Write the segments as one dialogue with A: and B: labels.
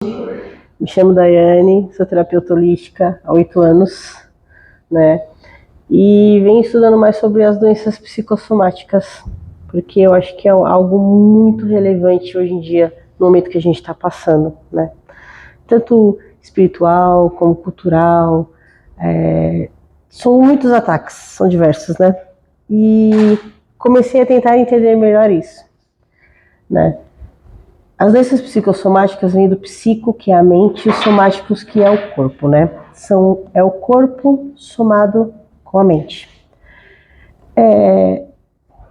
A: Me chamo Daiane, sou terapeuta holística há 8 anos, né? E venho estudando mais sobre as doenças psicossomáticas, porque eu acho que é algo muito relevante hoje em dia, no momento que a gente está passando, né? Tanto espiritual como cultural, são muitos ataques, são diversos, né? E comecei a tentar entender melhor isso, né? As doenças psicossomáticas vêm do psico, que é a mente, e os somáticos, que é o corpo, né? É o corpo somado com a mente.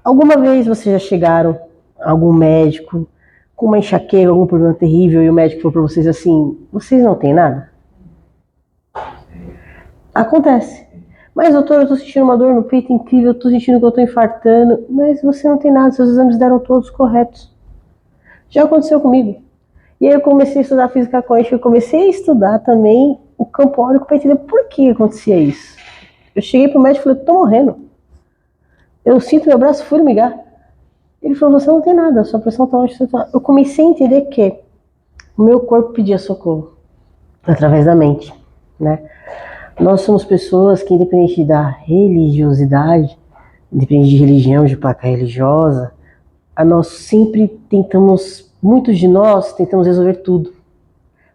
A: Alguma vez vocês já chegaram a algum médico com uma enxaqueca, algum problema terrível, e o médico falou para vocês assim, vocês não têm nada? Acontece. Mas doutor, eu tô sentindo uma dor no peito incrível, eu tô sentindo que eu tô infartando, mas você não tem nada, seus exames deram todos corretos. Já aconteceu comigo. E aí eu comecei a estudar física quântica, eu comecei a estudar também o campo áurico para entender por que acontecia isso. Eu cheguei pro médico e falei, tô morrendo. Eu sinto meu braço formigar. Ele falou, você não tem nada, sua pressão tá onde você tá. Eu comecei a entender que o meu corpo pedia socorro através da mente, né? Nós somos pessoas que, independente da religiosidade, independente de religião, de placa religiosa, nós sempre tentamos, muitos de nós tentamos resolver tudo.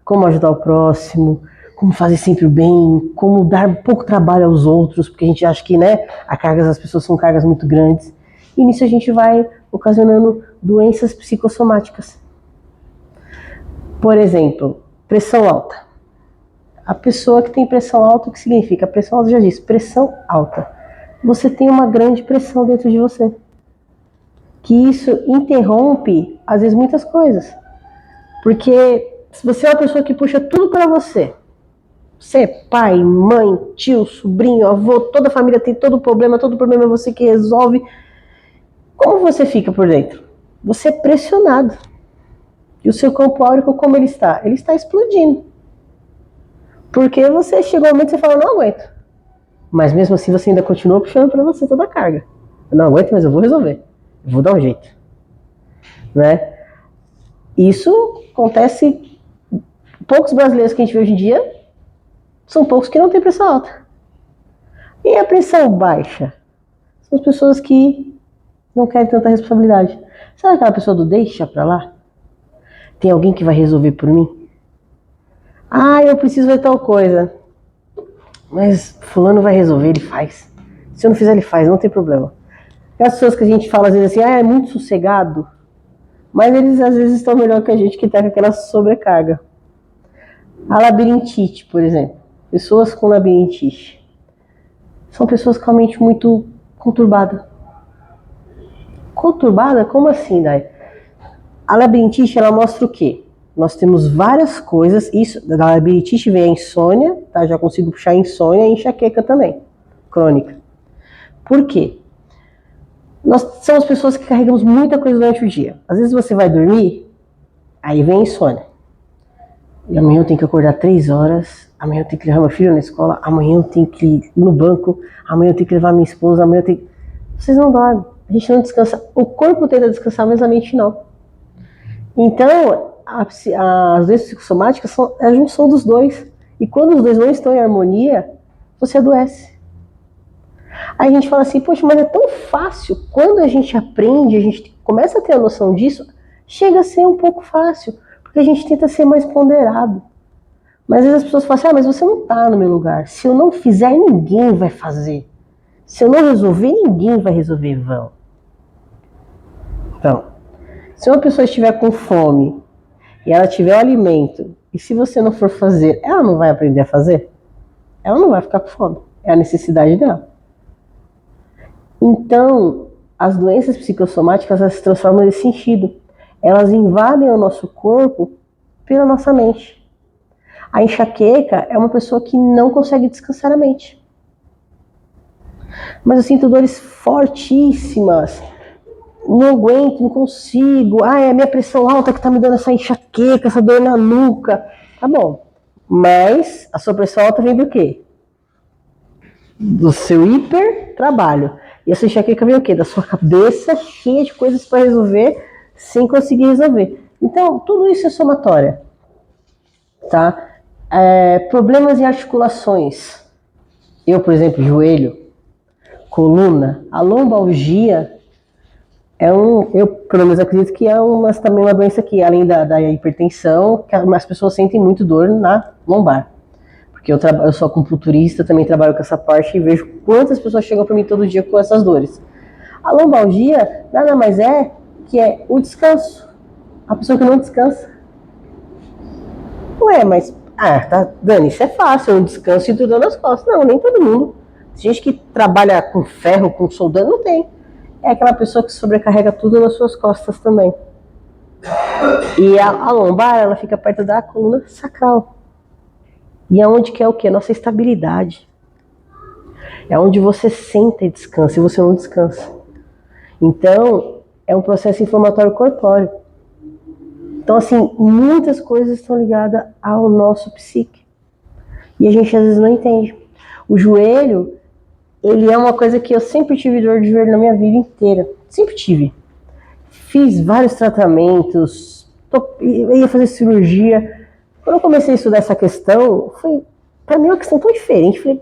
A: Como ajudar o próximo, como fazer sempre o bem, como dar pouco trabalho aos outros, porque a gente acha que, né, a carga das pessoas são cargas muito grandes. E nisso a gente vai ocasionando doenças psicossomáticas. Por exemplo, pressão alta. A pessoa que tem pressão alta, o que significa? A pressão alta já diz, pressão alta. Você tem uma grande pressão dentro de você. Que isso interrompe, às vezes, muitas coisas. Porque se você é uma pessoa que puxa tudo para você, você é pai, mãe, tio, sobrinho, avô, toda a família tem todo problema é você que resolve. Como você fica por dentro? Você é pressionado. E o seu campo áurico, como ele está? Ele está explodindo. Porque você chegou um momento que você fala, não aguento. Mas mesmo assim você ainda continua puxando para você toda a carga. Eu não aguento, mas eu vou resolver. Eu vou dar um jeito. Né? Isso acontece. Poucos brasileiros que a gente vê hoje em dia são poucos que não têm pressão alta. E a pressão baixa? São as pessoas que não querem tanta responsabilidade. Sabe aquela pessoa do deixa pra lá? Tem alguém que vai resolver por mim? Ah, eu preciso ver tal coisa. Mas fulano vai resolver, ele faz. Se eu não fizer, ele faz, não tem problema. Aquelas pessoas que a gente fala às vezes assim, é muito sossegado. Mas eles às vezes estão melhor que a gente que tá com aquela sobrecarga. A labirintite, por exemplo. Pessoas com labirintite. São pessoas com a mente muito conturbada. Conturbada? Como assim, Dai? A labirintite, ela mostra o quê? Nós temos várias coisas, isso, da labirintite vem a insônia, tá? Já consigo puxar a insônia e enxaqueca também, crônica. Por quê? Nós somos pessoas que carregamos muita coisa durante o dia. Às vezes você vai dormir, aí vem a insônia. E amanhã eu tenho que acordar 3 horas, amanhã eu tenho que levar meu filho na escola, amanhã eu tenho que ir no banco, amanhã eu tenho que levar minha esposa, amanhã eu tenho que... Vocês não dormem, a gente não descansa. O corpo tenta descansar, mas a mente não. Então, as doenças psicossomáticas são a junção dos dois. E quando os dois não estão em harmonia, você adoece. Aí a gente fala assim, poxa, mas é tão fácil. Quando a gente aprende, a gente começa a ter a noção disso, chega a ser um pouco fácil. Porque a gente tenta ser mais ponderado. Mas às vezes as pessoas falam assim, mas você não está no meu lugar. Se eu não fizer, ninguém vai fazer. Se eu não resolver, ninguém vai resolver, vão. Então, se uma pessoa estiver com fome e ela tiver o alimento, e se você não for fazer, ela não vai aprender a fazer? Ela não vai ficar com fome. É a necessidade dela. Então, as doenças psicossomáticas elas se transformam nesse sentido. Elas invadem o nosso corpo pela nossa mente. A enxaqueca é uma pessoa que não consegue descansar a mente. Mas eu sinto dores fortíssimas. Não aguento, não consigo. Ah, é a minha pressão alta que tá me dando essa enxaqueca, essa dor na nuca. Tá bom. Mas a sua pressão alta vem do quê? Do seu hipertrabalho. E essa enxaqueca vem o quê? Da sua cabeça cheia de coisas para resolver sem conseguir resolver. Então, tudo isso é somatória. tá? Problemas em articulações. Eu, por exemplo, joelho, coluna, a lombalgia eu pelo menos acredito que também uma doença que, além da hipertensão, que as pessoas sentem muito dor na lombar. Porque eu sou acupunturista, também trabalho com essa parte e vejo quantas pessoas chegam para mim todo dia com essas dores. A lombalgia nada mais que é o descanso. A pessoa que não descansa. Ué, mas, Dani, isso é fácil, um descanso e tudo nas costas. Não, nem todo mundo. Tem gente que trabalha com ferro, com soldando, não tem. É aquela pessoa que sobrecarrega tudo nas suas costas também. E a lombar, ela fica perto da coluna sacral. E é onde que é o quê? Nossa estabilidade. É onde você senta e descansa, e você não descansa. Então, é um processo inflamatório corpóreo. Então, assim, muitas coisas estão ligadas ao nosso psique. E a gente às vezes não entende. O joelho, ele é uma coisa que eu sempre tive dor de joelho na minha vida inteira. Sempre tive. Fiz vários tratamentos, ia fazer cirurgia. Quando eu comecei a estudar essa questão, pra mim é uma questão tão diferente. Falei,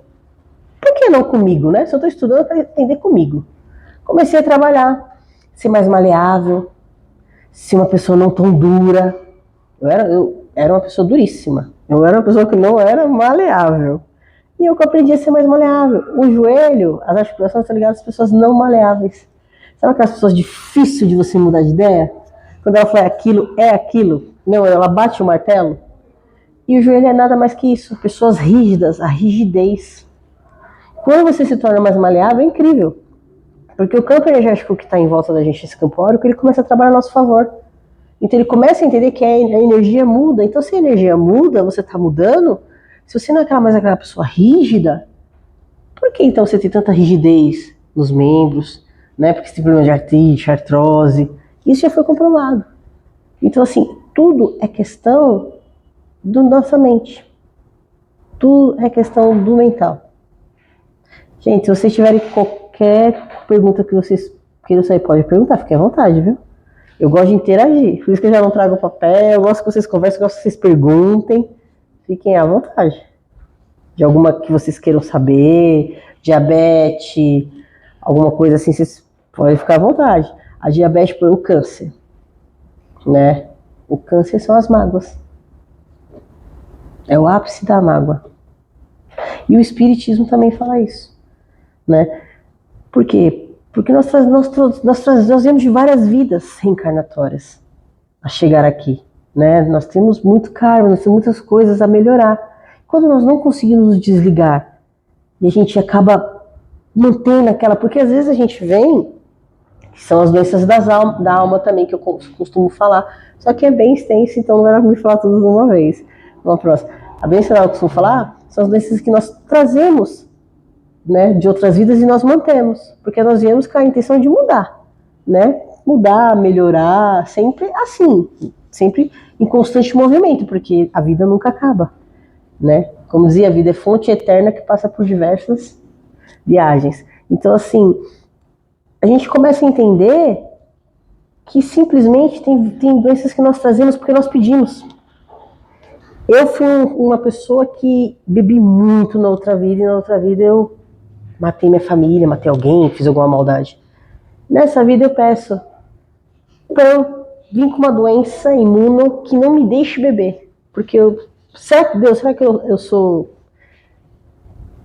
A: por que não comigo, né? Se eu estou estudando, para entender comigo. Comecei a trabalhar, ser mais maleável, ser uma pessoa não tão dura. Eu era uma pessoa duríssima. Eu era uma pessoa que não era maleável. E eu aprendi a ser mais maleável. O joelho, as articulações estão ligadas às pessoas não maleáveis. Sabe aquelas pessoas difíceis de você mudar de ideia? Quando ela fala aquilo, é aquilo. Não, ela bate o martelo. E o joelho é nada mais que isso. Pessoas rígidas, a rigidez. Quando você se torna mais maleável, é incrível. Porque o campo energético que está em volta da gente, esse campo áurico, ele começa a trabalhar a nosso favor. Então ele começa a entender que a energia muda. Então se a energia muda, você está mudando. Se você não é mais aquela pessoa rígida, por que então você tem tanta rigidez nos membros? Né? Porque você tem problema de artrite, artrose. Isso já foi comprovado. Então assim, tudo é questão da nossa mente. Tudo é questão do mental. Gente, se vocês tiverem qualquer pergunta que vocês queiram saber, pode perguntar, fiquem à vontade, viu? Eu gosto de interagir, por isso que eu já não trago papel, eu gosto que vocês conversem, eu gosto que vocês perguntem, fiquem à vontade. De alguma que vocês queiram saber, diabetes, alguma coisa assim, vocês podem ficar à vontade. A diabetes foi o câncer, né? O câncer são as mágoas. É o ápice da mágoa. E o espiritismo também fala isso, né? Por quê? Porque nós viemos de várias vidas reencarnatórias a chegar aqui, né? Nós temos muito karma, nós temos muitas coisas a melhorar. Quando nós não conseguimos nos desligar e a gente acaba mantendo aquela... Porque às vezes a gente vem, que são as doenças da alma também, que eu costumo falar, só que é bem extenso, então não era para me falar tudo de uma vez. Uma próxima. A doença da alma que eu costumo falar são as doenças que nós trazemos, né, de outras vidas e nós mantemos, porque nós viemos com a intenção de mudar, né? Mudar, melhorar, sempre assim, sempre em constante movimento, porque a vida nunca acaba, né? Como dizia, a vida é fonte eterna que passa por diversas viagens. Então, assim, a gente começa a entender que simplesmente tem doenças que nós trazemos porque nós pedimos. Eu fui uma pessoa que bebi muito na outra vida, e na outra vida eu matei minha família, matei alguém, fiz alguma maldade. Nessa vida eu peço para eu vir com uma doença imuno que não me deixe beber. Porque será que eu sou,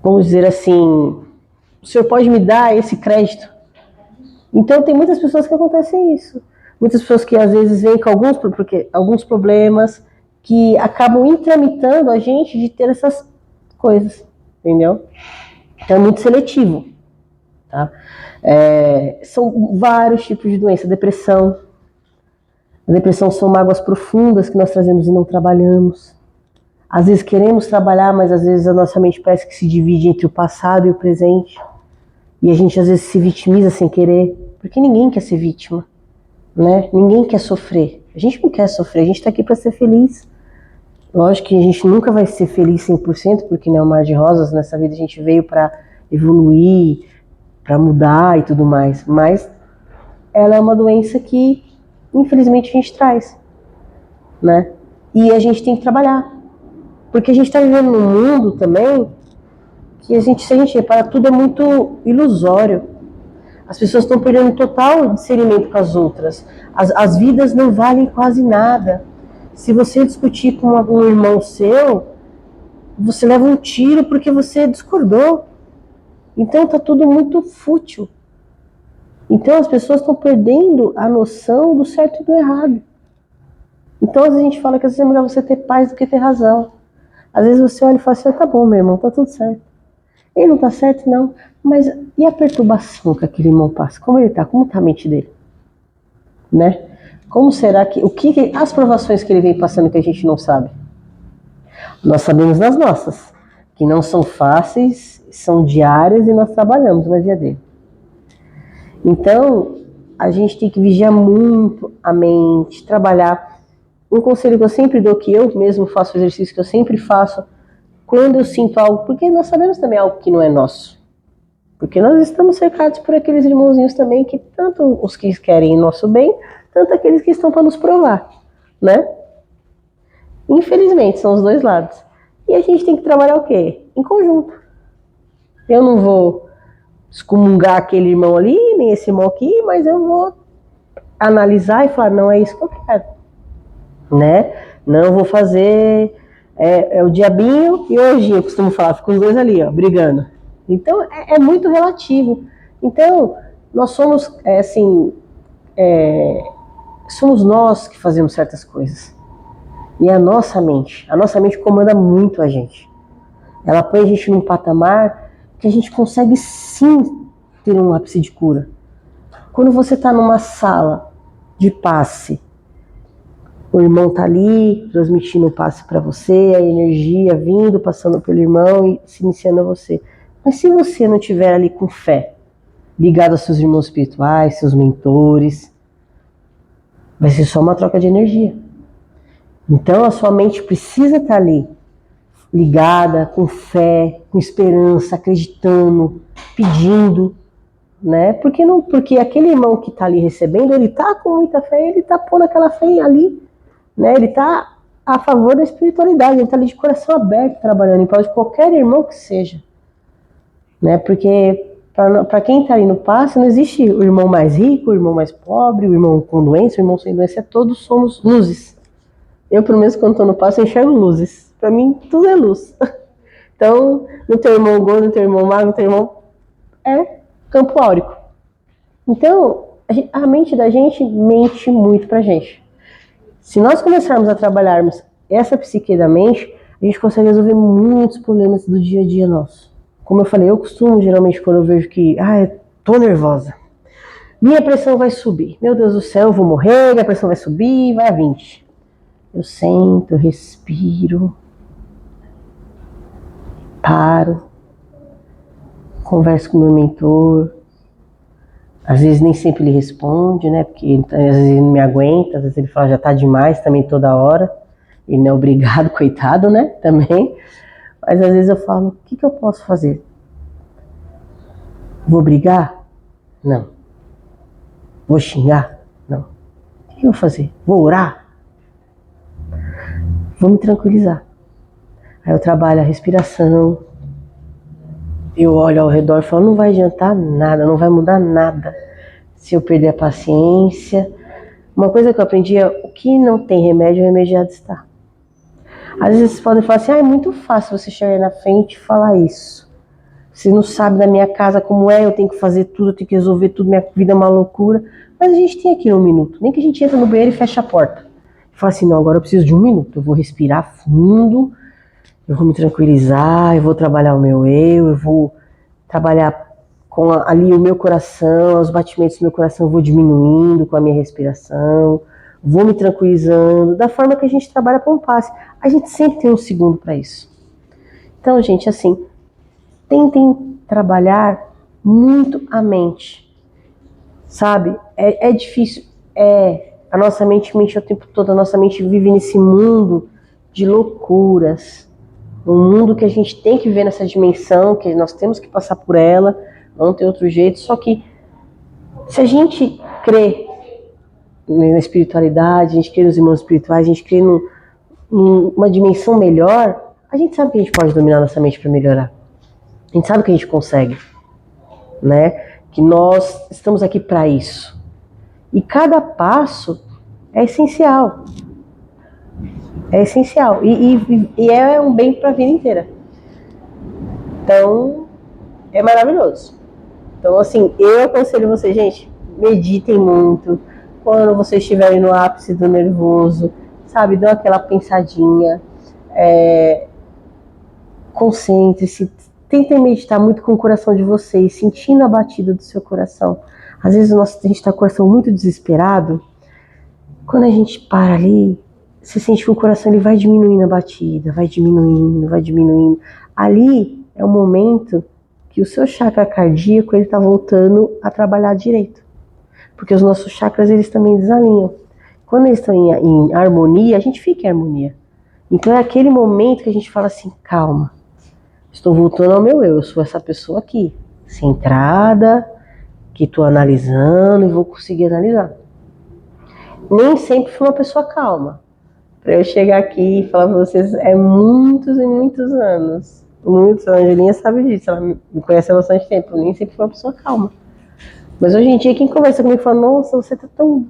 A: vamos dizer assim, o senhor pode me dar esse crédito? Então tem muitas pessoas que acontecem isso. Muitas pessoas que às vezes vêm com alguns problemas que acabam intramitando a gente de ter essas coisas, entendeu? Então é muito seletivo. Tá? São vários tipos de doença. Depressão. A depressão são mágoas profundas que nós trazemos e não trabalhamos. Às vezes queremos trabalhar, mas às vezes a nossa mente parece que se divide entre o passado e o presente. E a gente às vezes se vitimiza sem querer, porque ninguém quer ser vítima, né? Ninguém quer sofrer. A gente não quer sofrer, a gente está aqui para ser feliz. Lógico que a gente nunca vai ser feliz 100%, porque não é um mar de rosas. Nessa vida a gente veio para evoluir, para mudar e tudo mais. Mas ela é uma doença que, infelizmente, a gente traz, né? E a gente tem que trabalhar. Porque a gente está vivendo num mundo também que se a gente reparar, tudo é muito ilusório. As pessoas estão perdendo total discernimento com as outras. As vidas não valem quase nada. Se você discutir com algum irmão seu, você leva um tiro porque você discordou. Então está tudo muito fútil. Então as pessoas estão perdendo a noção do certo e do errado. Então às vezes a gente fala que às vezes é melhor você ter paz do que ter razão. Às vezes você olha e fala assim, tá bom, meu irmão, tá tudo certo. Ele não tá certo, não. Mas e a perturbação que aquele irmão passa? Como ele tá? Como tá a mente dele? Né? Como será que... as provações que ele vem passando que a gente não sabe? Nós sabemos das nossas, que não são fáceis, são diárias e nós trabalhamos, mas e a dele? Então, a gente tem que vigiar muito a mente, trabalhar. Um conselho que eu sempre dou, que eu mesmo faço, o exercício que eu sempre faço, quando eu sinto algo, porque nós sabemos também algo que não é nosso. Porque nós estamos cercados por aqueles irmãozinhos também, que tanto os que querem nosso bem, tanto aqueles que estão para nos provar, né? Infelizmente, são os dois lados. E a gente tem que trabalhar o quê? Em conjunto. Eu não vou excomungar aquele irmão ali, nem esse irmão aqui, mas eu vou analisar e falar, não é isso que eu quero, né? Não vou fazer o diabinho e o anjinho, eu costumo falar, ficam os dois ali, ó, brigando. Então, é muito relativo. Então, nós somos, somos nós que fazemos certas coisas. E a nossa mente comanda muito a gente. Ela põe a gente num patamar que a gente consegue sim ter um ápice de cura. Quando você está numa sala de passe, o irmão está ali transmitindo o passe para você, a energia vindo, passando pelo irmão e se iniciando a você. Mas se você não estiver ali com fé, ligado aos seus irmãos espirituais, seus mentores, vai ser só uma troca de energia. Então a sua mente precisa estar ali, ligada, com fé, com esperança, acreditando, pedindo, né? Porque aquele irmão que está ali recebendo, ele está com muita fé, ele está pondo aquela fé ali, né? Ele está a favor da espiritualidade, ele está ali de coração aberto trabalhando em prol de qualquer irmão que seja, né? Porque para quem está ali no passe, não existe o irmão mais rico, o irmão mais pobre, o irmão com doença, o irmão sem doença, todos somos luzes. Eu, pelo menos, quando estou no passe, eu enxergo luzes. Para mim, tudo é luz. Então, não tem irmão gordo, não tem irmão magro, não tem irmão... É campo áurico. Então, a mente da gente mente muito pra gente. Se nós começarmos a trabalharmos essa psique da mente, a gente consegue resolver muitos problemas do dia a dia nosso. Como eu falei, eu costumo, geralmente, quando eu vejo que... eu tô nervosa. Minha pressão vai subir. Meu Deus do céu, eu vou morrer, minha pressão vai subir, vai a 20. Eu sento, eu respiro, paro, converso com o meu mentor. Às vezes nem sempre ele responde, né? Porque às vezes ele não me aguenta, às vezes ele fala já tá demais também toda hora. Ele não é obrigado, coitado, né? Também. Mas às vezes eu falo, o que eu posso fazer? Vou brigar? Não. Vou xingar? Não. O que eu vou fazer? Vou orar? Vou me tranquilizar. Aí eu trabalho a respiração. Eu olho ao redor e falo, não vai adiantar nada, não vai mudar nada se eu perder a paciência. Uma coisa que eu aprendi é, o que não tem remédio, o remediado está. Às vezes vocês podem falar assim, é muito fácil você chegar aí na frente e falar isso. Você não sabe da minha casa como é, eu tenho que fazer tudo, eu tenho que resolver tudo, minha vida é uma loucura. Mas a gente tem aqui um minuto, nem que a gente entra no banheiro e fecha a porta. E fala assim, não, agora eu preciso de um minuto, eu vou respirar fundo, eu vou me tranquilizar, eu vou trabalhar o meu eu vou trabalhar com ali o meu coração, os batimentos do meu coração eu vou diminuindo com a minha respiração, vou me tranquilizando, da forma que a gente trabalha com o passe. A gente sempre tem um segundo para isso. Então, gente, assim, tentem trabalhar muito a mente, sabe? É difícil, a nossa mente mente o tempo todo, a nossa mente vive nesse mundo de loucuras, um mundo que a gente tem que ver nessa dimensão, que nós temos que passar por ela, não tem outro jeito. Só que se a gente crê na espiritualidade, a gente crê nos irmãos espirituais, a gente crê numa dimensão melhor, A gente sabe que a gente pode dominar nossa mente para melhorar. A gente sabe que a gente consegue, né? Que nós estamos aqui para isso. E cada passo é essencial. É essencial. E é um bem para a vida inteira. Então, é maravilhoso. Então, assim, eu aconselho vocês, gente, meditem muito. Quando vocês estiverem no ápice do nervoso, sabe, dão aquela pensadinha. Concentre-se. Tentem meditar muito com o coração de vocês, sentindo a batida do seu coração. Às vezes a gente está com o coração muito desesperado. Quando a gente para ali, você sente que o coração ele vai diminuindo a batida, vai diminuindo, vai diminuindo. Ali é o momento que o seu chakra cardíaco está voltando a trabalhar direito. Porque os nossos chakras eles também desalinham. Quando eles estão em harmonia, a gente fica em harmonia. Então é aquele momento que a gente fala assim, calma. Estou voltando ao meu eu sou essa pessoa aqui, centrada, que estou analisando e vou conseguir analisar. Nem sempre fui uma pessoa calma. Para eu chegar aqui e falar para vocês, é muitos e muitos anos. Muitos, a Angelinha sabe disso, ela me conhece há bastante tempo. Eu nem sempre fui uma pessoa calma. Mas hoje em dia, quem conversa comigo fala, nossa, você tá tão...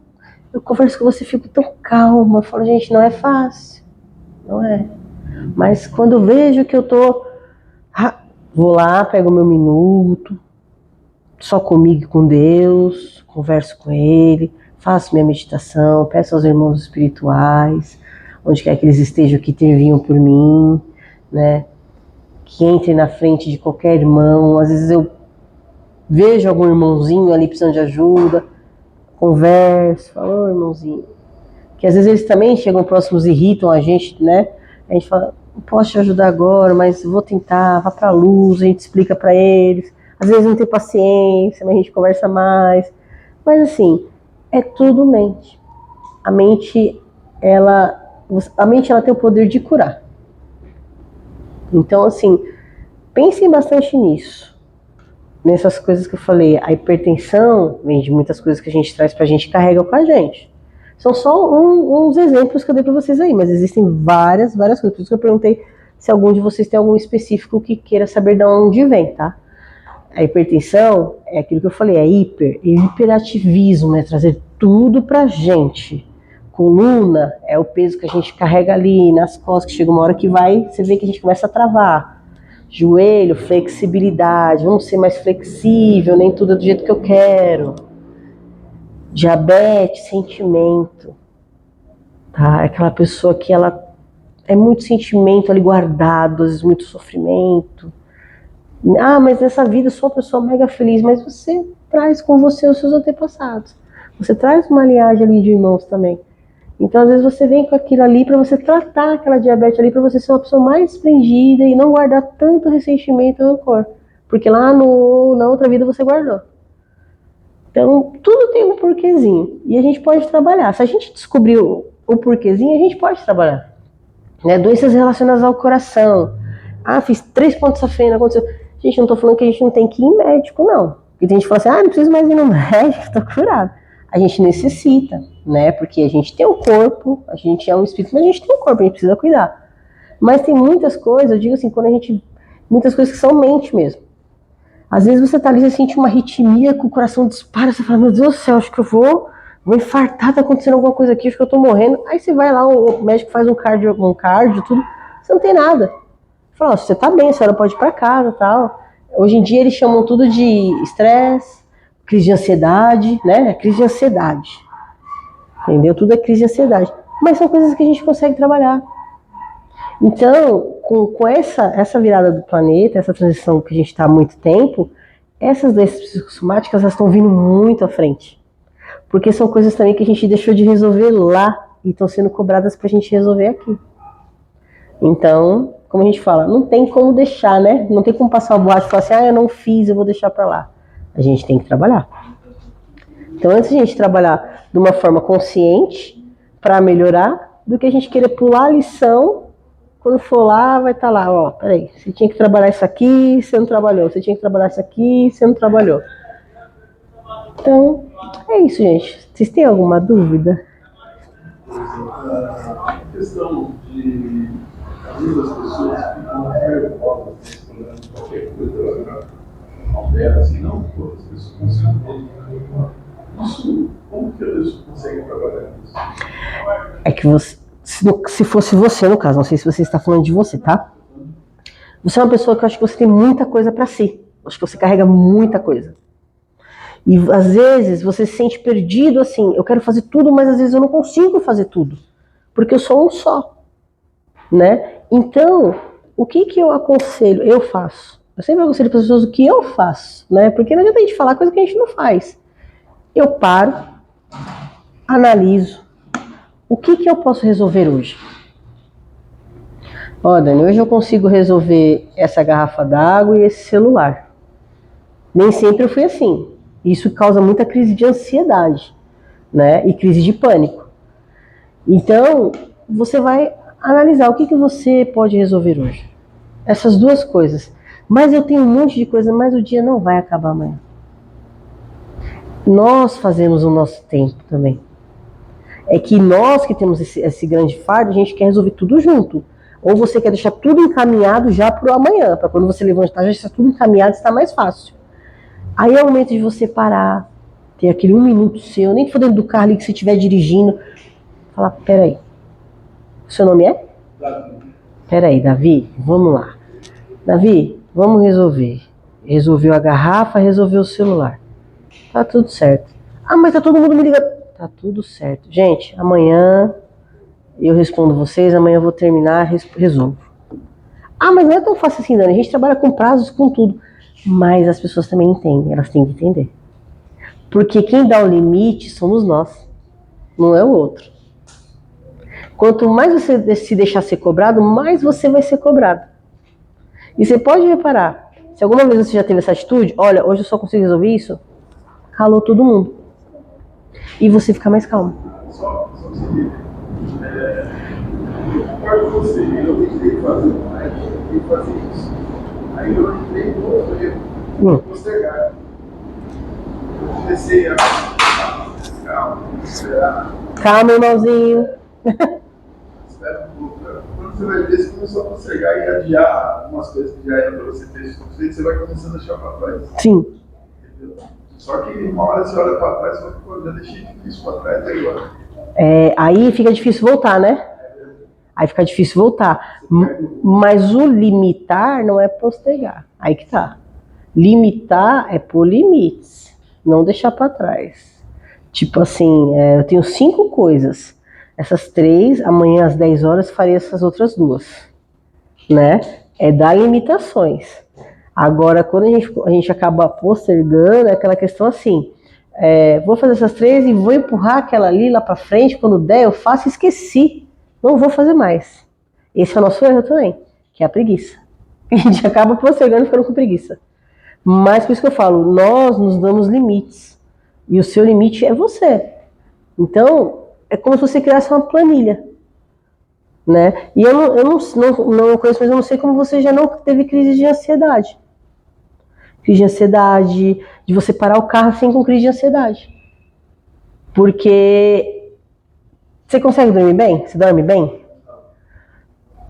A: Eu converso com você e fico tão calma. Eu falo, gente, não é fácil. Não é. Mas quando eu vejo que eu tô... Vou lá, pego meu minuto, só comigo e com Deus, converso com Ele, faço minha meditação, peço aos irmãos espirituais, onde quer que eles estejam, que intervinham por mim, né? Que entrem na frente de qualquer irmão. Às vezes eu vejo algum irmãozinho ali precisando de ajuda, converso, falo, ô irmãozinho. Que às vezes eles também chegam próximos e irritam a gente, né? A gente fala, não posso te ajudar agora, mas vou tentar, vá pra luz, a gente explica pra eles. Às vezes não tem paciência, mas a gente conversa mais. Mas assim, é tudo mente. A mente, ela tem o poder de curar. Então, assim, pensem bastante nisso. Nessas coisas que eu falei. A hipertensão vem de muitas coisas que a gente traz pra gente e carrega com a gente. São só uns exemplos que eu dei para vocês aí, mas existem várias coisas. Por isso que eu perguntei se algum de vocês tem algum específico que queira saber de onde vem, tá? A hipertensão é aquilo que eu falei, é hiperativismo, é trazer tudo pra gente. Coluna é o peso que a gente carrega ali nas costas, que chega uma hora que você vê que a gente começa a travar. Joelho, flexibilidade, vamos ser mais flexível, nem tudo é do jeito que eu quero. Diabetes, sentimento, tá? É aquela pessoa que ela é muito sentimento ali guardado, às vezes muito sofrimento. Ah, mas nessa vida eu sou uma pessoa mega feliz, mas você traz com você os seus antepassados. Você traz uma linhagem ali de irmãos também. Então, às vezes você vem com aquilo ali para você tratar aquela diabetes ali, para você ser uma pessoa mais esplendida e não guardar tanto ressentimento e rancor. Porque lá na outra vida você guardou. Então, tudo tem um porquezinho. E a gente pode trabalhar. Se a gente descobrir o porquezinho, a gente pode trabalhar. Né? Doenças relacionadas ao coração. Ah, fiz 3 pontos safena, aconteceu. Gente, não estou falando que a gente não tem que ir em médico, não. Porque tem gente que fala assim, não preciso mais ir no médico, estou curado. A gente necessita, né? Porque a gente tem um corpo, a gente é um espírito, mas a gente tem um corpo, a gente precisa cuidar. Mas tem muitas coisas, eu digo assim, muitas coisas que são mente mesmo. Às vezes você tá ali, você sente uma arritmia, com o coração dispara, você fala, meu Deus do céu, acho que eu vou infartar, tá acontecendo alguma coisa aqui, acho que eu tô morrendo. Aí você vai lá, o médico faz um cardio, tudo, você não tem nada. Fala, você tá bem, a senhora pode ir pra casa e tal. Hoje em dia eles chamam tudo de estresse, crise de ansiedade, né? Crise de ansiedade. Entendeu? Tudo é crise de ansiedade. Mas são coisas que a gente consegue trabalhar. Então, com essa virada do planeta, essa transição que a gente está há muito tempo, essas doenças psicossomáticas elas estão vindo muito à frente. Porque são coisas também que a gente deixou de resolver lá e estão sendo cobradas para a gente resolver aqui. Então, como a gente fala, não tem como deixar, né? Não tem como passar o boato e falar assim, eu não fiz, eu vou deixar para lá. A gente tem que trabalhar. Então, antes de a gente trabalhar de uma forma consciente para melhorar, do que a gente querer pular a lição. Quando for lá, vai estar lá, ó, peraí, você tinha que trabalhar isso aqui, você não trabalhou. Você tinha que trabalhar isso aqui, você não trabalhou. Então, é isso, gente. Vocês têm alguma dúvida?
B: A questão de vezes as pessoas ficam nervosas, explorando qualquer coisa, altera assim, não todas as pessoas conseguem. Isso, como que a pessoa consegue trabalhar isso?
A: É que você, se fosse você no caso, não sei se você está falando de você, tá? Você é uma pessoa que eu acho que você tem muita coisa pra si. Eu acho que você carrega muita coisa. E às vezes você se sente perdido assim, eu quero fazer tudo, mas às vezes eu não consigo fazer tudo. Porque eu sou um só, né? Então, o que eu aconselho? Eu faço. Eu sempre aconselho para as pessoas o que eu faço, né? Porque não adianta a gente falar coisa que a gente não faz. Eu paro, analiso. O que eu posso resolver hoje? Ó, Dani, hoje eu consigo resolver essa garrafa d'água e esse celular. Nem sempre eu fui assim. Isso causa muita crise de ansiedade, né? E crise de pânico. Então, você vai analisar o que você pode resolver hoje. Essas duas coisas. Mas eu tenho um monte de coisa, mas o dia não vai acabar amanhã. Nós fazemos o nosso tempo também. É que nós que temos esse grande fardo, a gente quer resolver tudo junto. Ou você quer deixar tudo encaminhado já para o amanhã, para quando você levantar já está tudo encaminhado, está mais fácil. Aí é o momento de você parar, ter aquele 1 minuto seu, nem que for dentro do carro ali que você estiver dirigindo, falar, peraí, o seu nome é?
B: Davi.
A: Peraí, Davi, vamos lá. Davi, vamos resolver. Resolveu a garrafa, resolveu o celular. Tá tudo certo. Ah, mas tá todo mundo me ligando. Tá tudo certo. Gente, amanhã eu respondo vocês, amanhã eu vou terminar, resolvo. Ah, mas não é tão fácil assim, Dani. A gente trabalha com prazos, com tudo. Mas as pessoas também entendem, elas têm que entender. Porque quem dá o limite somos nós, não é o outro. Quanto mais você se deixar ser cobrado, mais você vai ser cobrado. E você pode reparar, se alguma vez você já teve essa atitude, olha, hoje eu só consigo resolver isso, calou todo mundo. E você fica mais calmo.
B: Só o seguinte, eu concordo com você, eu tentei fazer mais, eu tentei fazer isso. Aí eu entrei no outro erro, postergar. Eu comecei a calma, esperar.
A: Calma, irmãozinho.
B: Espera um pouco. Quando você vai ver, você começou a postergar e adiar algumas coisas que já eram para você ter feito, você vai começando a deixar para trás.
A: Sim.
B: Entendeu? Só que uma hora você olha para trás e fala, pô, já deixei isso para trás agora.
A: Aí fica difícil voltar, né? Aí fica difícil voltar. Mas o limitar não é postergar. Aí que tá. Limitar é pôr limites, não deixar para trás. Tipo assim, eu tenho 5 coisas. Essas 3, amanhã às 10 horas farei essas outras 2. Né? É dar limitações. Agora, quando a gente acaba postergando, é aquela questão assim, vou fazer essas 3 e vou empurrar aquela ali lá para frente, quando der eu faço e esqueci. Não vou fazer mais. Esse é o nosso erro também, que é a preguiça. A gente acaba postergando e ficando com preguiça. Mas por isso que eu falo, nós nos damos limites. E o seu limite é você. Então, é como se você criasse uma planilha. Né? E eu não conheço, mas eu não sei como você já não teve crise de ansiedade. Crise de ansiedade, de você parar o carro assim com crise de ansiedade. Porque você consegue dormir bem? Você dorme bem?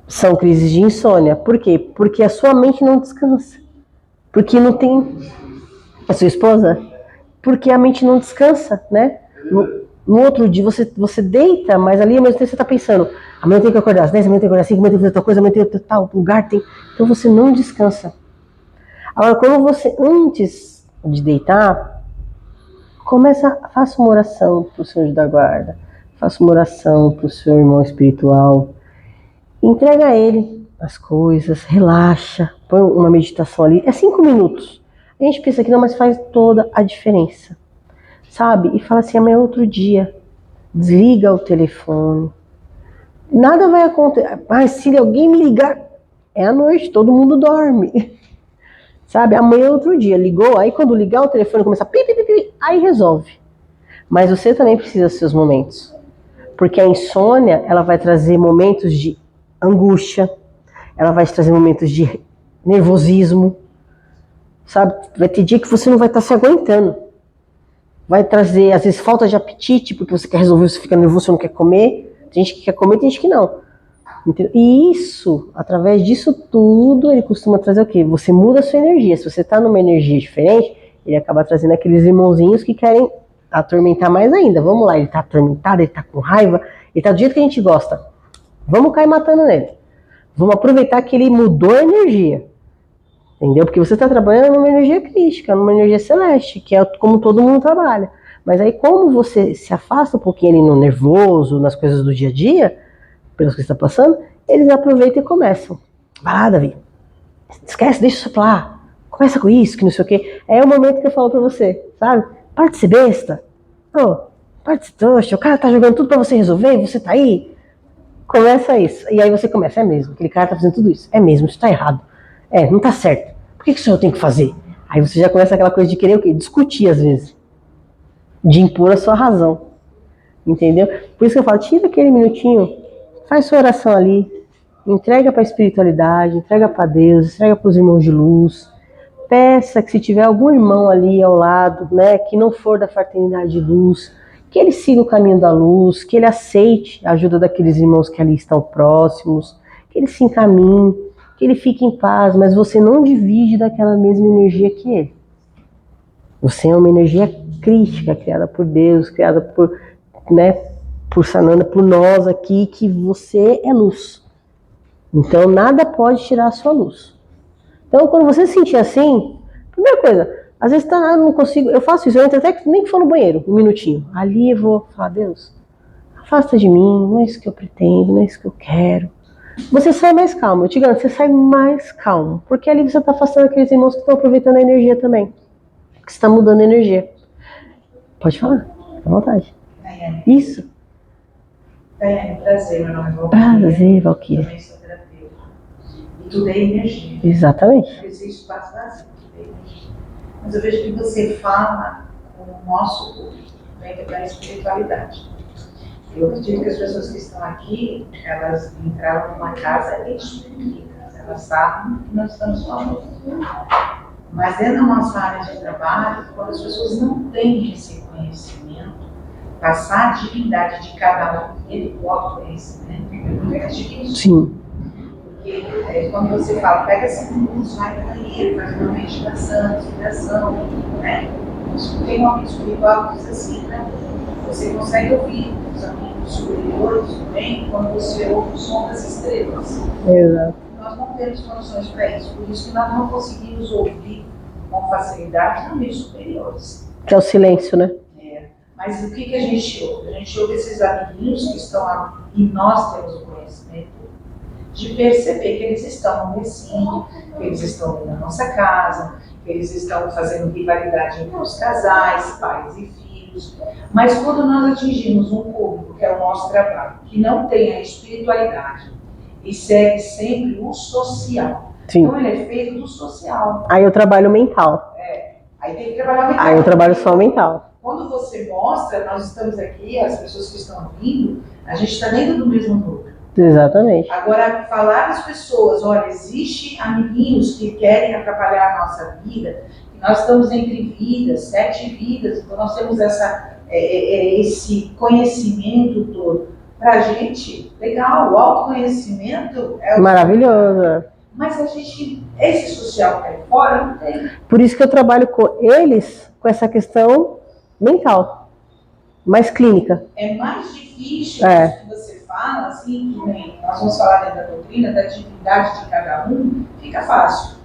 A: São crises de insônia. Por quê? Porque a sua mente não descansa. Porque não tem... A sua esposa? Porque a mente não descansa, né? No outro dia você deita, mas ali ao mesmo tempo você está pensando, amanhã eu tenho que acordar às 10, amanhã eu tenho que acordar às 5, amanhã eu tenho que fazer tal coisa, amanhã eu tenho que tal lugar, tem... Então você não descansa. Agora, quando você, antes de deitar, faça uma oração para o seu anjo da guarda, faça uma oração para o seu irmão espiritual, entrega a ele as coisas, relaxa, põe uma meditação ali, é 5 minutos. A gente pensa que não, mas faz toda a diferença, sabe? E fala assim, amanhã é outro dia, desliga o telefone, nada vai acontecer, mas se alguém me ligar, é à noite, todo mundo dorme. Sabe, amanhã é outro dia, ligou, aí quando ligar o telefone começar a pi, aí resolve. Mas você também precisa dos seus momentos. Porque a insônia, ela vai trazer momentos de angústia, ela vai trazer momentos de nervosismo, sabe? Vai ter dia que você não vai estar se aguentando. Vai trazer, às vezes, falta de apetite, porque você quer resolver, você fica nervoso, você não quer comer. Tem gente que quer comer, tem gente que não. Entendeu? E isso, através disso tudo, ele costuma trazer o quê? Você muda a sua energia. Se você está numa energia diferente, ele acaba trazendo aqueles irmãozinhos que querem atormentar mais ainda. Vamos lá, ele tá atormentado, ele tá com raiva, ele tá do jeito que a gente gosta. Vamos cair matando nele. Vamos aproveitar que ele mudou a energia. Entendeu? Porque você está trabalhando numa energia crística, numa energia celeste, que é como todo mundo trabalha. Mas aí, como você se afasta um pouquinho ali no nervoso, nas coisas do dia a dia, pelas que está passando, eles aproveitam e começam. Vai lá, Davi. Esquece, deixa isso pra lá. Começa com isso, que não sei o quê. É o momento que eu falo pra você, sabe? Para de ser besta. Oh, para de ser trouxa. O cara tá jogando tudo pra você resolver e você tá aí. Começa isso. E aí você começa, é mesmo. Aquele cara tá fazendo tudo isso. É mesmo, isso tá errado. É, não tá certo. Por que o senhor tem que fazer? Aí você já começa aquela coisa de querer o quê? Discutir às vezes. De impor a sua razão. Entendeu? Por isso que eu falo, tira aquele minutinho, faz sua oração ali, entrega para a espiritualidade, entrega para Deus, entrega para os irmãos de luz. Peça que se tiver algum irmão ali ao lado, né, que não for da fraternidade de luz, que ele siga o caminho da luz, que ele aceite a ajuda daqueles irmãos que ali estão próximos, que ele se encaminhe, que ele fique em paz, mas você não divide daquela mesma energia que ele. Você é uma energia crítica, criada por Deus, criada por, né, por Sananda, por nós aqui, que você é luz. Então nada pode tirar a sua luz. Então quando você se sentir assim, primeira coisa, às vezes tá, eu não consigo, eu faço isso, eu entro até nem que for no banheiro, um minutinho. Ali eu vou falar, Deus, afasta de mim, não é isso que eu pretendo, não é isso que eu quero. Você sai mais calmo, eu te garanto, você sai mais calmo, porque ali você está afastando aqueles irmãos que estão aproveitando a energia também, que está mudando a energia. Pode falar, à vontade.
C: Daiane.
A: Isso.
C: Daiane, prazer, meu nome é Valquíria.
A: Prazer, Valquíria.
C: Também sou terapeuta. E tudo é energia.
A: Exatamente.
C: Não existe espaço vazio, tudo é energia. Mas eu vejo que você fala com o nosso público, dentro da espiritualidade. Eu acredito que as pessoas que estão aqui, elas entraram numa casa espírita, elas sabem o que nós estamos falando. Mas dentro da nossa área de trabalho, quando as pessoas não têm esse conhecimento, passar a divindade de cada um dele, o autoconhecimento, é muito difícil.
A: Sim.
C: Porque quando você fala, pega 5 minutos, vai no banheiro, faz uma meditação, respiração, né? Tem um amigo espiritual que diz assim, né? Você consegue ouvir os amigos superiores bem quando você ouve o som das estrelas.
A: Exato.
C: Nós não temos condições para isso, por isso que nós não conseguimos ouvir com facilidade amigos superiores.
A: Que é o silêncio, né?
C: Mas o que a gente ouve? A gente ouve esses amiguinhos que estão lá e nós temos o conhecimento de perceber que eles estão no vizinho, que eles estão na nossa casa, que eles estão fazendo rivalidade entre os casais, pais e filhos. Mas quando nós atingimos um público, que é o nosso trabalho, que não tem a espiritualidade e segue sempre o social.
A: Sim.
C: Então ele é feito do social.
A: Aí eu trabalho mental.
C: Aí tem que trabalhar mental.
A: Aí eu trabalho só mental.
C: Quando você mostra, nós estamos aqui, as pessoas que estão vindo, a gente está dentro do mesmo núcleo.
A: Exatamente.
C: Agora, falar às pessoas, olha, existe amiguinhos que querem atrapalhar a nossa vida, que nós estamos entre vidas, 7 vidas, então nós temos esse conhecimento todo. Para a gente, legal, o autoconhecimento é
A: maravilhoso.
C: Mas a gente, esse social que é fora, não tem.
A: Por isso que eu trabalho com eles, com essa questão mental, mais clínica.
C: É mais difícil que você fala, assim, que nem nós vamos falar dentro da doutrina, da atividade de cada um, fica fácil.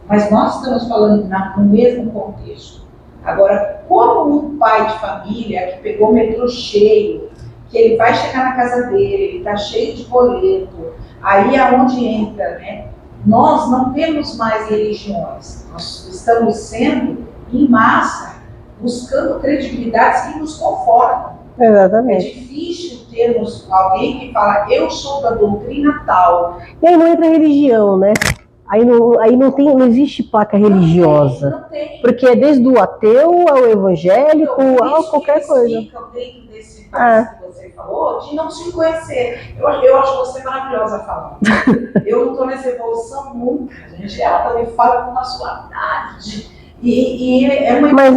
C: Mas nós estamos falando no mesmo contexto. Agora, como um pai de família que pegou o metrô cheio, que ele vai chegar na casa dele, ele está cheio de boleto, aí é onde entra, né? Nós não temos mais religiões, nós estamos sendo, em massa, buscando credibilidades que nos confortam.
A: Exatamente.
C: É difícil termos alguém que fala, eu sou da doutrina tal.
A: E aí não entra religião, né? Aí não existe placa religiosa.
C: Não tem.
A: Porque é desde o ateu ao evangélico, a qualquer coisa.
C: Ficam dentro desse país que você falou, de não se conhecer. Eu acho você maravilhosa falando. Eu não estou nessa evolução nunca, gente. Ela também fala com uma suavidade. E é uma
A: Mas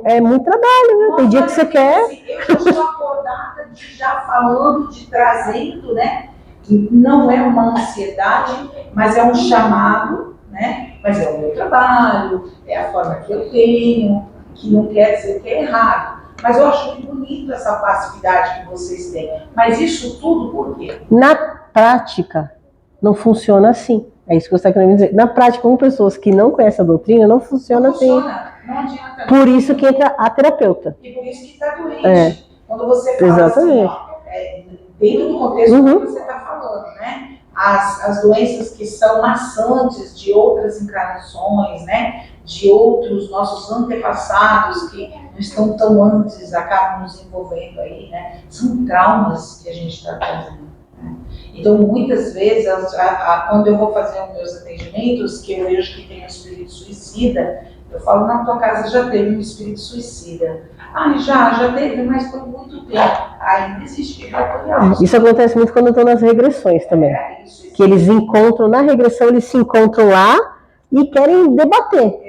A: é muito trabalho, viu? Tem dia que você quer.
C: Eu já estou acordada já falando, trazendo, né? Não é uma ansiedade, mas é um chamado, né? Mas é o meu trabalho, é a forma que eu tenho, que não quer dizer que é errado. Mas eu acho muito bonito essa passividade que vocês têm. Mas isso tudo por quê?
A: Na prática, não funciona assim. É isso que você está querendo dizer. Na prática, com pessoas que não conhecem a doutrina, não funciona assim.
C: Não adianta.
A: Por isso que entra a terapeuta.
C: E por isso que está doente. Quando você fala
A: exatamente.
C: Assim, dentro do contexto que você está falando, né? As doenças que são maçantes de outras encarnações, né? De outros nossos antepassados que não estão tão antes, acabam nos envolvendo aí, né? São traumas que a gente está trazendo. Então, muitas vezes, quando eu vou fazer os meus atendimentos, que eu vejo que tem um espírito suicida, eu falo, na tua casa já teve um espírito suicida. Ah, já teve, mas por muito tempo. Ainda existe material.
A: Isso acontece muito quando estão nas regressões também. Que eles encontram, na regressão, eles se encontram lá e querem debater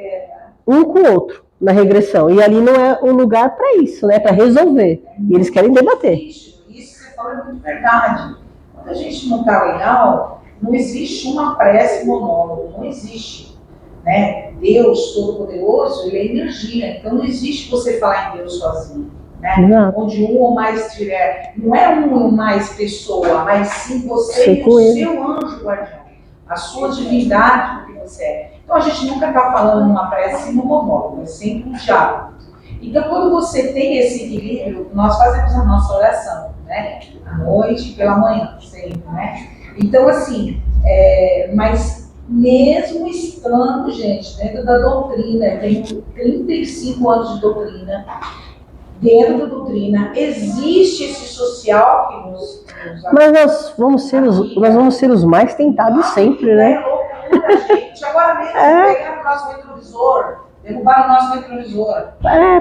A: um com o outro na regressão. E ali não é o lugar para isso, né? Para resolver. E eles querem debater.
C: Isso você fala é muito verdade. Quando a gente não está legal, não existe uma prece monólogo, não existe. Né? Deus Todo-Poderoso, ele é energia, então não existe você falar em Deus sozinho. Né? Onde um ou mais estiver, não é um ou mais pessoa, mas sim você e o seu anjo guardião, a sua divindade que você é. Então a gente nunca está falando numa prece no monólogo, é sempre um diálogo. Então quando você tem esse equilíbrio, nós fazemos a nossa oração, né? À noite e pela manhã, sempre, né? Então assim, mas mesmo estando, gente, dentro da doutrina, eu tenho 35 anos de doutrina, dentro da doutrina, existe esse social que nos
A: mas nós vamos ser os mais tentados sempre, né?
C: É loucura, gente. Agora mesmo, pegaram o nosso retrovisor, derrubaram o nosso retrovisor.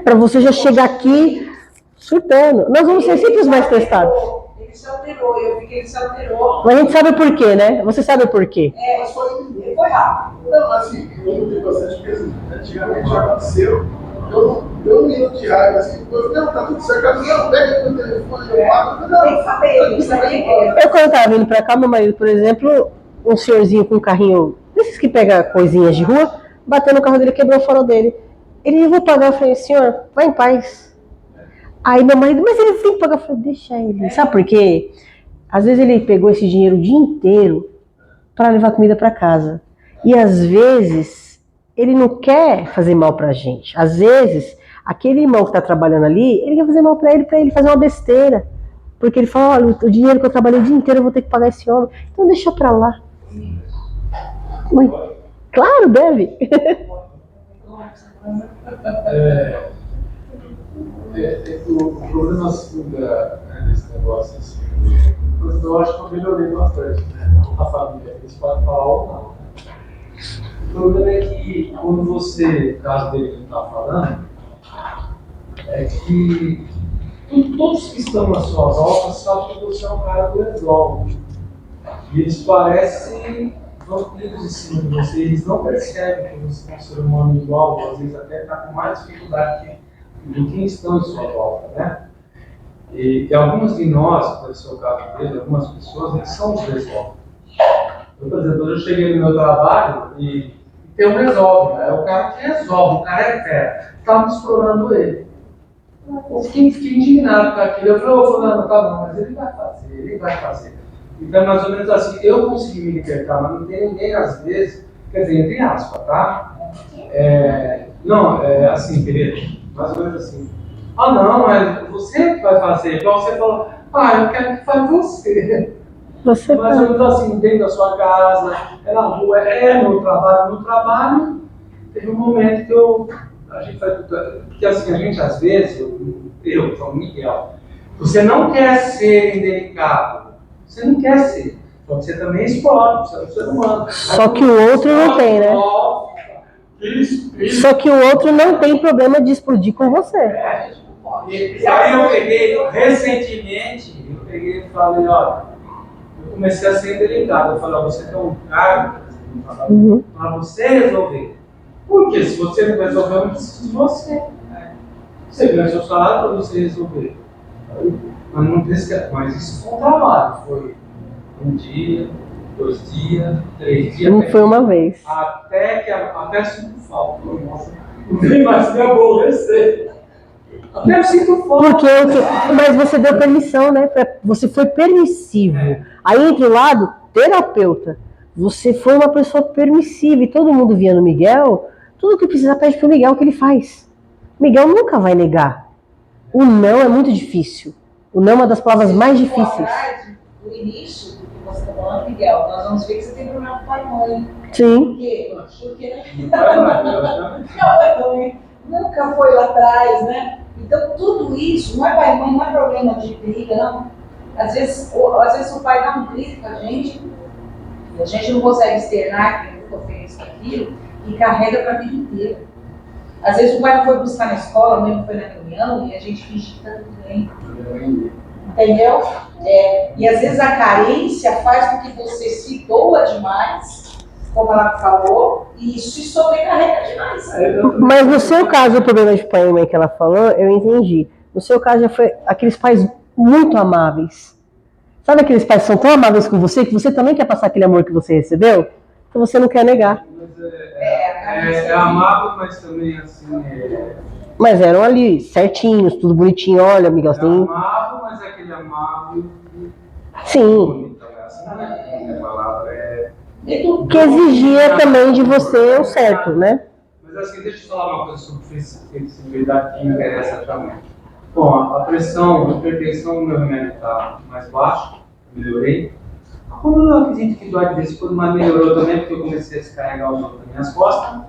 A: Para você já chegar aqui surtando. Nós vamos ser sempre os mais testados.
C: Ele se alterou, eu vi que ele se alterou.
A: Mas a gente sabe por quê, né? Você sabe por quê?
C: Mas foi rápido.
B: Não, assim, eu tenho bastante coisa. Antigamente já aconteceu. Eu deu um minuto de raiva, assim, não, tá tudo certo. Não, pega o telefone, eu pago.
C: Tem que saber,
A: Eu, quando eu tava vindo pra cá, meu marido, por exemplo, um senhorzinho com um carrinho, desses que pega coisinhas de rua, bateu no carro dele, quebrou o farol dele. Ele, eu vou pagar. Eu falei, senhor, vai em paz. Aí meu marido, mas ele tem que pagar. Eu falei, deixa ele. Sabe por quê? Às vezes ele pegou esse dinheiro o dia inteiro para levar comida para casa. E às vezes ele não quer fazer mal pra gente. Às vezes, aquele irmão que tá trabalhando ali, ele quer fazer mal pra ele fazer uma besteira. Porque ele fala, olha, o dinheiro que eu trabalhei o dia inteiro eu vou ter que pagar esse homem. Então deixa pra lá. Ui. Claro, deve.
D: O problema desse negócio assim, eu acho que eu melhorei bastante, né? A família, eles podem falar ou não. Né? O problema é que quando você, no caso dele que está falando, é que todos que estão na sua volta sabem que você é um cara do resolve. E eles parecem vampiros em cima de você, eles não percebem que você é um ser humano igual, às vezes até está com mais dificuldade do que estão em sua volta, né? E alguns de nós, por esse é o caso dele, algumas pessoas, eles são os resolve. Por exemplo, eu cheguei no meu trabalho e tem um resolve, né? É o cara que resolve, o cara é fera. Estava explorando ele. Eu fiquei indignado com aquilo. Eu falei, fulano, tá bom, mas ele vai fazer. Então é mais ou menos assim, eu consegui me libertar, mas não tem ninguém às vezes, quer dizer, entre aspas, tá? Assim, querido, mais ou menos assim. Ah não, é você que vai fazer, igual você falou, eu quero que faça você.
A: Você
D: mais ou menos assim, dentro da sua casa, é na rua, no trabalho. No trabalho, teve um momento que a gente vai. Porque assim, a gente às vezes, eu São Miguel, você não quer ser indelicado, você não quer ser. Só que você também explode, você é um ser humano.
A: Só que o outro não tem, né? Só que o outro não tem problema de explodir com você.
D: E aí eu peguei, recentemente, e falei, olha, eu comecei a ser delicado. Eu falei, você tem um cargo para você resolver. Porque se você não resolver, eu preciso de você. Né? Você ganha seu salário para você resolver. Mas não precisa. Mas isso foi um trabalho. Foi um dia, 2 dias, 3 dias.
A: Não foi uma vez.
D: Até sinto falta. Nossa, não vem mais me aborrecer. Até eu sinto falta.
A: Mas você deu permissão, né? Você foi permissivo. Aí entra o lado terapeuta. Você foi uma pessoa permissiva e todo mundo via no Miguel, tudo que precisa pede pro Miguel que ele faz. Miguel nunca vai negar. O não é muito difícil. O não é uma das palavras mais difíceis.
C: Do início do que você está falando, Miguel, nós vamos ver que você tem problema com pai e mãe.
A: Sim.
C: Por quê? Porque nunca foi lá atrás, né? Então tudo isso, não é pai e mãe, não é problema de briga, não. Às vezes o pai dá um grito com a gente, e a gente não consegue externar que nunca fez aquilo, e carrega para a vida inteira. Às vezes o pai não foi buscar na escola, a mãe não foi na reunião, e a gente finge que está tudo bem. Entendeu? E às vezes a carência faz com que você se doa demais, como ela falou, e isso se sobrecarrega demais.
A: Mas no seu caso, o problema de pai e mãe que ela falou, eu entendi. No seu caso, já foi aqueles pais muito amáveis. Sabe aqueles pais que são tão amáveis com você, que você também quer passar aquele amor que você recebeu? Então você não quer negar.
D: É amável, mas também assim.
A: Mas eram ali, certinhos, tudo bonitinho. Olha, Miguel,
D: É amável, mas é aquele amável.
A: Sim.
D: Então,
A: Que exigia também de você o certo, né?
D: Mas assim, deixa eu falar uma coisa sobre flexibilidade que me interessa também. Bom, a pressão, a hipertensão no meu remédio está mais baixa, melhorei. A coluna que a gente que dói de vez em quando, mas melhorou também, porque eu comecei a descarregar o jogo das minhas costas.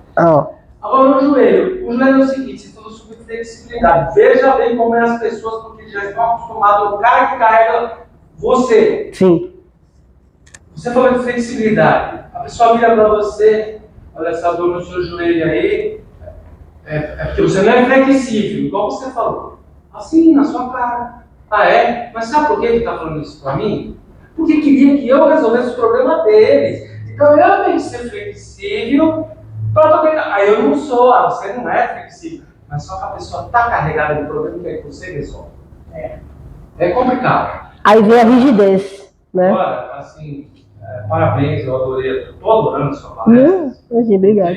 D: Agora no joelho. O joelho é o seguinte, você falou sobre flexibilidade. Veja bem como é as pessoas, porque já estão acostumadas ao cara que carrega você.
A: Sim.
D: Você falou de flexibilidade. A pessoa vira para você, olha essa dor no seu joelho aí, é porque você não é flexível, igual você falou. Assim, na sua cara. Ah, é? Mas sabe por que ele está falando isso para mim? Porque queria que eu resolvesse o problema deles. Então eu tenho que ser flexível para poder. Aí eu não sou, você não é flexível. Mas só que a pessoa está carregada de problema que você resolve. É complicado.
A: Aí vem a rigidez, né?
D: Agora, assim, parabéns, eu adorei, estou adorando a sua palestra.
A: Obrigada.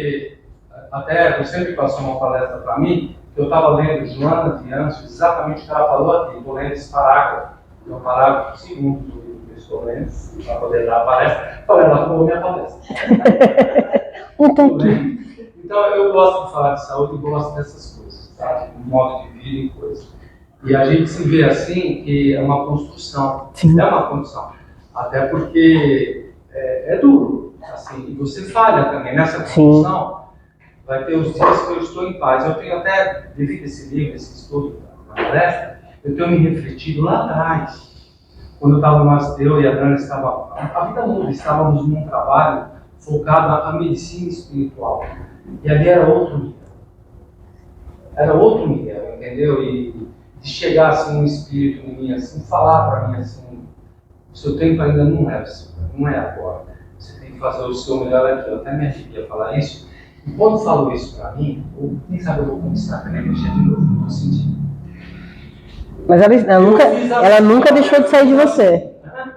D: Até você sempre passou uma palestra para mim, que eu estava lendo Joana de Anjos, exatamente o que ela falou aqui. Estou lendo esse parágrafo, é um parágrafo segundo do livro que eu estou lendo, para poder dar a palestra. Falei, ela tomou minha palestra. Então, eu gosto de falar de saúde e gosto dessas coisas, tá? Modo de vida e coisas. E a gente se vê assim, que é uma construção.
A: Sim.
D: É uma construção. Até porque é duro. Assim, e você falha também nessa construção. Sim. Vai ter os dias que eu estou em paz. Eu tenho até, devido a esse livro, esse estudo na palestra, eu tenho me refletido lá atrás. Quando eu e a Dana a vida muda, estávamos num trabalho focado na medicina espiritual. E ali era outro nível. Era outro nível, entendeu? E de chegar assim um espírito em mim, assim, falar para mim assim, o seu tempo ainda não é, não é agora. Você tem que fazer o seu melhor aqui. Eu até me arrepia falar isso. E quando falou isso para mim, quem sabe eu vou começar a energia de novo, não estou sentindo.
A: Mas ela nunca deixou de sair de você.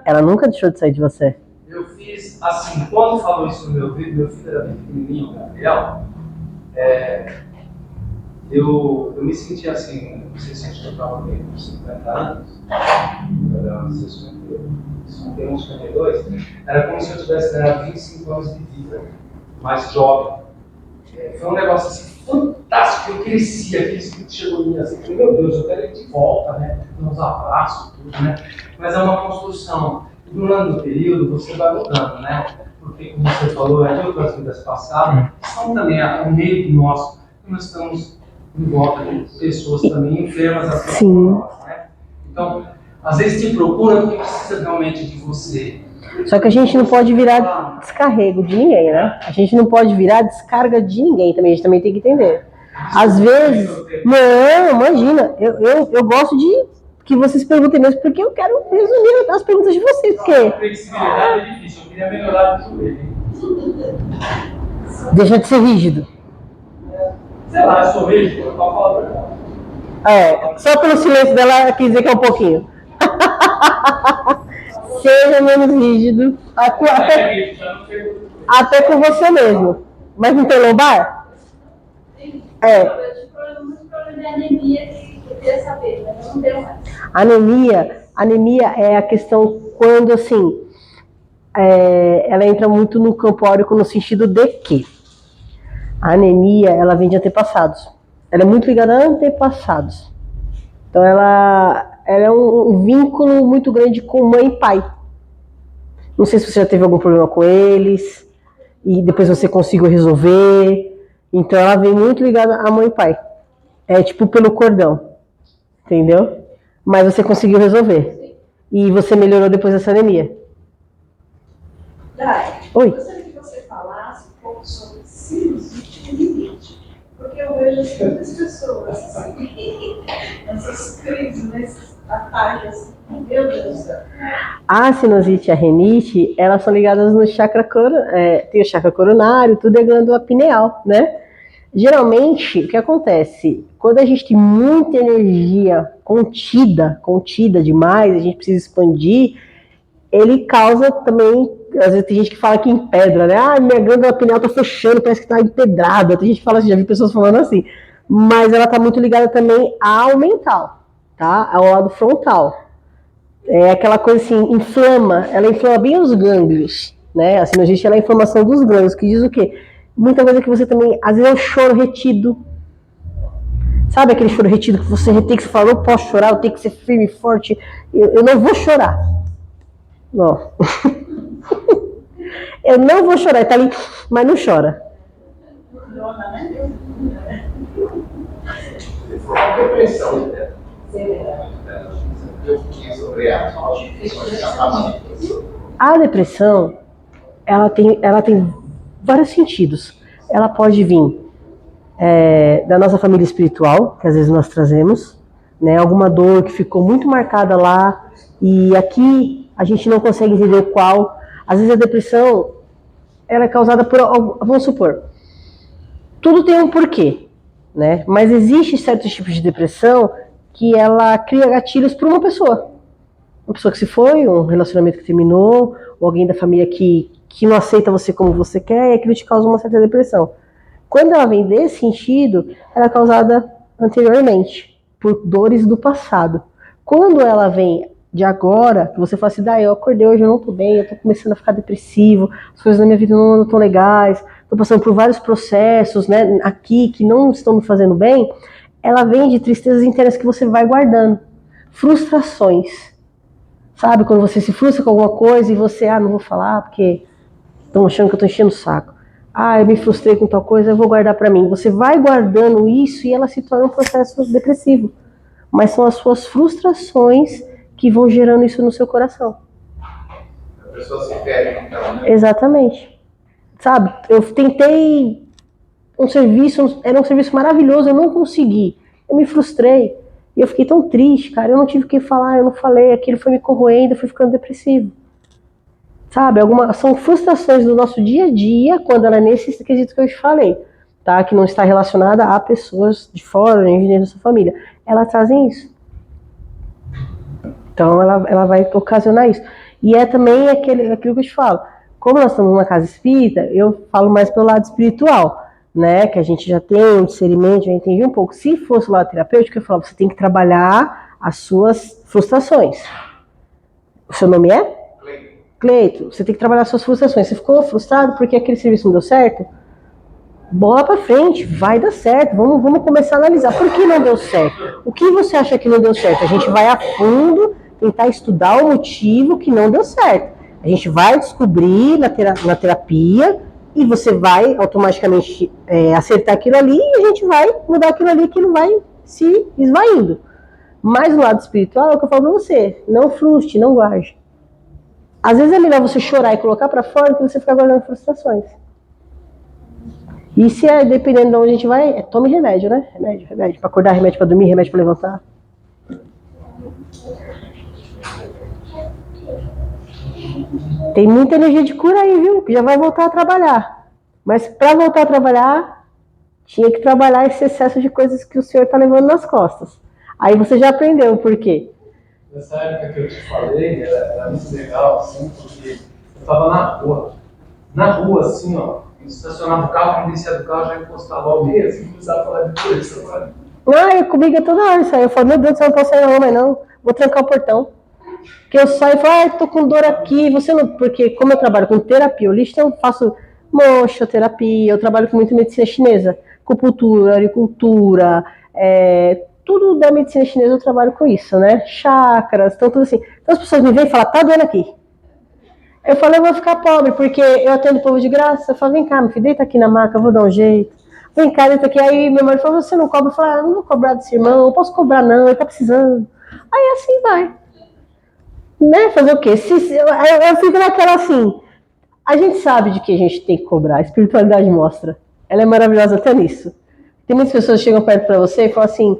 A: Ela nunca deixou de sair de você.
D: Eu fiz assim, quando falou isso no meu filho era bem pequenininho, o Gabriel, eu me senti assim, não sei se eu estava bem com 50 anos, era 61, 52, era como se eu tivesse 25 anos de vida, mais jovem. Foi um negócio assim fantástico, eu cresci, aquele espírito chegou em mim assim, falei, meu Deus, eu quero ir de volta, né? Uns abraços, tudo, né? Mas é uma construção. Durante o período você vai mudando, né? Porque, como você falou, de outras vidas passadas, são também um meio nosso, que nós estamos em volta de pessoas também enfermas assim como nós, né? Então, às vezes te procura porque precisa realmente de você.
A: Só que a gente não pode virar descarrego de ninguém, né? A gente não pode virar descarga de ninguém também, a gente também tem que entender. Às vezes, não, imagina, eu gosto de que vocês perguntem mesmo, porque eu quero resumir as perguntas de vocês, porque...
D: A flexibilidade é difícil, eu queria melhorar o joelho.
A: Deixa de ser rígido.
D: Sei lá, eu sou rígido, eu falo a verdade.
A: Só pelo silêncio dela, ela quis dizer que é um pouquinho. Seja menos rígido. Até com você mesmo. Mas não tem lombar?
E: Eu tive problema de anemia que eu queria saber, mas eu não tenho mais.
A: Anemia é a questão quando, assim, ela entra muito no campo áurico no sentido de que a anemia, ela vem de antepassados. Ela é muito ligada a antepassados. Então, ela é um vínculo muito grande com mãe e pai. Não sei se você já teve algum problema com eles e depois você conseguiu resolver. Então, ela vem muito ligada a mãe e pai. É tipo pelo cordão, entendeu? Mas você conseguiu resolver. E você melhorou depois dessa anemia.
C: Dai,
A: Oi.
C: eu gostaria que você falasse um pouco sobre sinusite e rinite. Porque eu vejo tantas pessoas assim, essas crises, nesses ataques, assim, meu Deus do céu.
A: A sinusite e a rinite, elas são ligadas no chakra tem o chakra coronário, tudo é glândula pineal, né? Geralmente, o que acontece? Quando a gente tem muita energia contida demais, a gente precisa expandir, ele causa também, às vezes tem gente que fala que empedra, né? Ah, minha glândula pineal tá fechando, parece que tá empedrada. Tem gente que fala assim, já vi pessoas falando assim. Mas ela tá muito ligada também ao mental, tá? Ao lado frontal. É aquela coisa assim, ela inflama bem os gânglios, né? A sinusite, ela é a inflamação dos gânglios, que diz o quê? Muita coisa que você também, às vezes é o choro retido. Sabe aquele choro retido que você retém, que você fala, eu posso chorar, eu tenho que ser firme e forte, eu não vou chorar. Não. Eu não vou chorar, tá ali, mas não chora.
D: Depressão.
A: A depressão, ela tem vários sentidos. Ela pode vir da nossa família espiritual, que às vezes nós trazemos, né? Alguma dor que ficou muito marcada lá, e aqui a gente não consegue entender qual. Às vezes a depressão, ela é causada por, vamos supor, tudo tem um porquê, né? Mas existe certos tipos de depressão que ela cria gatilhos para uma pessoa. Uma pessoa que se foi, um relacionamento que terminou, ou alguém da família que não aceita você como você quer, e aquilo te causa uma certa depressão. Quando ela vem desse sentido, ela é causada anteriormente, por dores do passado. Quando ela vem de agora, que você fala assim, eu acordei hoje, eu não tô bem, eu tô começando a ficar depressivo, as coisas na minha vida não estão legais, tô passando por vários processos, né, aqui, que não estão me fazendo bem, ela vem de tristezas internas que você vai guardando. Frustrações. Sabe, quando você se frustra com alguma coisa e você, não vou falar porque estão achando que eu tô enchendo o saco. Eu me frustrei com tal coisa, eu vou guardar pra mim. Você vai guardando isso e ela se torna um processo depressivo. Mas são as suas frustrações que vão gerando isso no seu coração.
B: A pessoa se perde, então, né?
A: Exatamente. Sabe, eu tentei era um serviço maravilhoso, eu não consegui. Eu me frustrei. E eu fiquei tão triste, cara. Eu não tive o que falar, eu não falei. Aquilo foi me corroendo, eu fui ficando depressivo. Sabe, são frustrações do nosso dia a dia, quando ela é nesse quesito que eu te falei, tá? Que não está relacionada a pessoas de fora, nem dentro da sua família. Elas trazem isso. Então, ela vai ocasionar isso. E é também aquilo que eu te falo. Como nós estamos numa casa espírita, eu falo mais pelo lado espiritual, né? Que a gente já tem um discernimento, já entendi um pouco. Se fosse o lado terapêutico, eu falo, você tem que trabalhar as suas frustrações. O seu nome é? Cleito, você tem que trabalhar suas frustrações. Você ficou frustrado porque aquele serviço não deu certo? Bola pra frente, vai dar certo. Vamos começar a analisar. Por que não deu certo? O que você acha que não deu certo? A gente vai a fundo tentar estudar o motivo que não deu certo. A gente vai descobrir na terapia e você vai automaticamente acertar aquilo ali e a gente vai mudar aquilo ali que não vai se esvaindo. Mas o lado espiritual é o que eu falo pra você. Não frustre, não guarde. Às vezes é melhor você chorar e colocar pra fora do que você ficar guardando frustrações. E se dependendo de onde a gente vai, tome remédio, né? Remédio pra acordar, remédio pra dormir, remédio pra levantar. Tem muita energia de cura aí, viu? Que já vai voltar a trabalhar. Mas pra voltar a trabalhar, Tinha que trabalhar esse excesso de coisas que o senhor está levando nas costas. Aí você já aprendeu por quê.
D: Nessa época que eu te falei, era muito legal, assim, porque eu estava na rua, assim, ó, eu estacionava o carro, quem descia do carro já encostava alguém, assim, começava a falar de polícia, sabe?
A: Não, comigo é toda hora isso aí. Eu falo, meu Deus do céu, eu não posso sair na rua mais não. Vou trancar o portão. Que eu saio e falo, tô com dor aqui. Você não. Porque, como eu trabalho com terapia holística, eu faço mochoterapia, eu trabalho com muita medicina chinesa, acupuntura, agricultura, tudo da medicina chinesa eu trabalho com isso, né? Chakras, então tudo assim. Então as pessoas me veem e falam, tá doendo aqui. Eu falo, eu vou ficar pobre, porque eu atendo o povo de graça. Eu falo, vem cá, meu filho, deita aqui na maca, eu vou dar um jeito. Vem cá, deita aqui. Aí meu marido falou, você não cobra? Eu falo, não vou cobrar desse irmão, não posso cobrar não, ele tá precisando. Aí assim vai. Né? Fazer o quê? Eu fico naquela assim, a gente sabe de que a gente tem que cobrar, a espiritualidade mostra. Ela é maravilhosa até nisso. Tem muitas pessoas que chegam perto pra você e falam assim,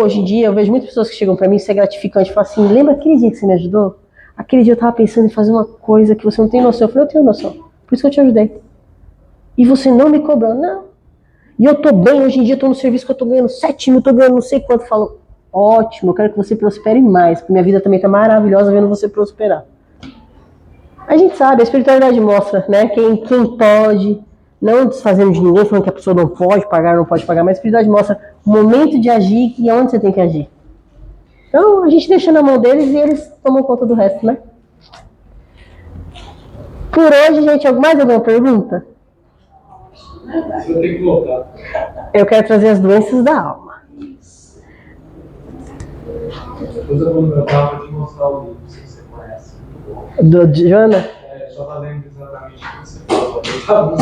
A: hoje em dia, eu vejo muitas pessoas que chegam pra mim, isso é gratificante, falam assim, lembra aquele dia que você me ajudou? Aquele dia eu tava pensando em fazer uma coisa que você não tem noção. Eu falei, eu tenho noção, por isso que eu te ajudei. E você não me cobrou, não. E eu tô bem, hoje em dia eu tô no serviço que eu tô ganhando 7 mil, tô ganhando não sei quanto. Eu falo, ótimo, eu quero que você prospere mais, porque minha vida também tá maravilhosa vendo você prosperar. A gente sabe, a espiritualidade mostra, né, quem pode, não desfazendo de ninguém, falando que a pessoa não pode pagar, mas a espiritualidade mostra o momento de agir e aonde você tem que agir. Então, a gente deixa na mão deles e eles tomam conta do resto, né? Por hoje, gente, mais alguma pergunta?
D: Eu tenho que voltar.
A: Eu quero trazer as doenças da alma.
D: Depois eu vou no meu carro para te mostrar o livro, se você conhece.
A: Do Joana?
D: Só não lembro exatamente o que você falou.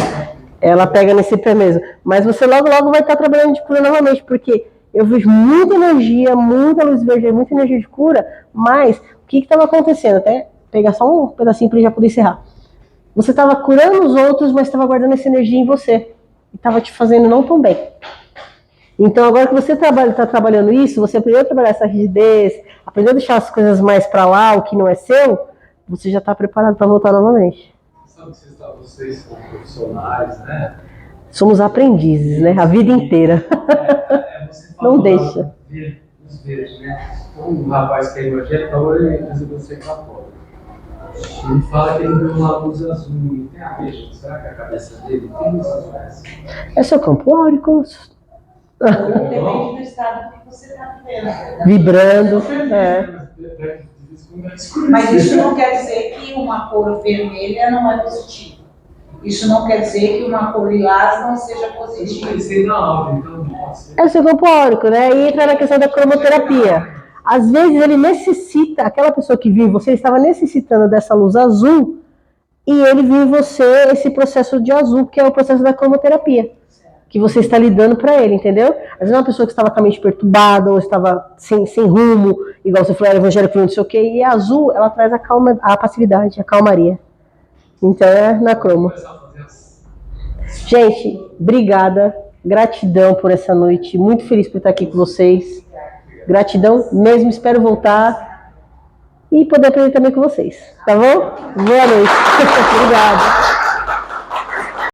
A: Ela pega nesse pé mesmo. Mas você logo vai estar trabalhando de cura novamente, porque eu vejo muita energia, muita luz verde, muita energia de cura, mas o que estava acontecendo? Até pegar só um pedacinho para já poder encerrar. Você estava curando os outros, mas estava guardando essa energia em você. E estava te fazendo não tão bem. Então, agora que você está trabalhando isso, você aprendeu a trabalhar essa rigidez, aprendeu a deixar as coisas mais para lá, o que não é seu, você já está preparado para voltar novamente.
D: Sabe que vocês são profissionais, né?
A: Somos aprendizes, né? A vida inteira.
D: Você
A: não deixa.
D: Os verdes, né? Um rapaz que é evangélico, agora ele resolveu ser católico. Ele fala que ele viu uma luz azul. Tem a ver, será que a cabeça dele tem luz azul?
A: É seu campo áurico.
C: Depende do estado que você está vivendo.
A: Vibrando.
C: Mas isso não quer dizer que uma cor vermelha não é positiva. Isso não quer dizer que uma cor lilás não seja positiva.
A: É o seu campo áurico, né? E entra na questão da cromoterapia. Às vezes ele necessita, aquela pessoa que viu em você estava necessitando dessa luz azul e ele viu em você esse processo de azul, que é o processo da cromoterapia, que você está lidando para ele, entendeu? Às vezes uma pessoa que estava com a mente perturbada ou estava sem rumo, igual você falou, era evangélico, não sei o quê, e a azul, ela traz a calma, a passividade, a calmaria. Então é na cromo. Gente, obrigada, gratidão por essa noite, muito feliz por estar aqui com vocês. Gratidão mesmo, espero voltar e poder aprender também com vocês, tá bom? Boa noite. Obrigada.